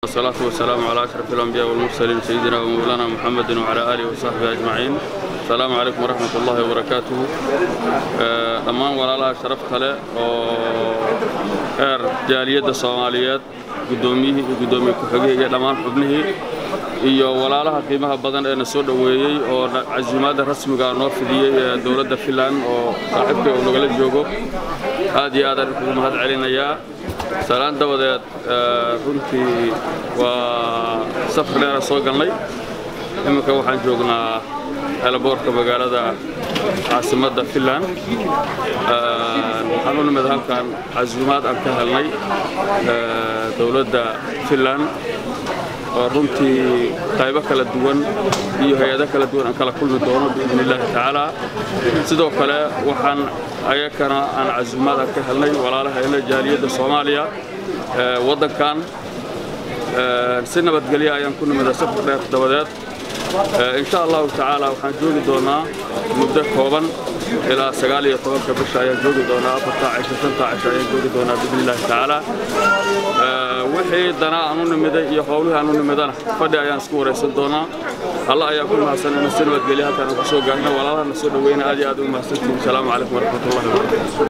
والصلاة والسلام على أشرف الأنبياء والمرسلين سيدنا ومولانا محمد وعلى آله وصحبه أجمعين. السلام عليكم ورحمة الله وبركاته. دمان ولا شرف خلق جالية الصوماليات قدومي كحجية دمان حبنه iyo walaalaha qiimaha badan ee soo dhaweeyay oo cazimaada rasmiga noo fidiyay dawladda Finland oo saaxiibkay oo nagala joogo aad iyo aad ugu mahad celinaya salaan dabadeed runtii waa safar dheer soo galnay iminka waxaan joognaa airportka magaalada caasimadda Finland waxaan u nimid halkan cazimaad aan ka helnay dawladda Finland runtii qaybo kala duwan iyo hay'ado kala duwan aan kala kulmi doono biidin Allah taala sidoo kale waxaan ayakana aan cazimaad ka helnay walaalaha ee jaaliyada Soomaaliya wadankan si nabadgelyo ayaan ku nimid safar dheer dabadeed insha Allah taala waxaan joogi doonaa muddo kooban ilaa 19 bisha ayaan joogi doonaa 14 ayaan joogi doonaa biidin Allah taala wixii dana aanu nimiday iyo howlaha aanu nimidana fadhi ayaan isku wareysan doonaa Allah ayaa ku mahadsan in si nabadgelyo halkan ku soo gaarnay walaalaha soo dhaweeyna aad iyo aad u mahadsantiin. Assalaamu calaykum warahmatullaahi wabarakaatuh.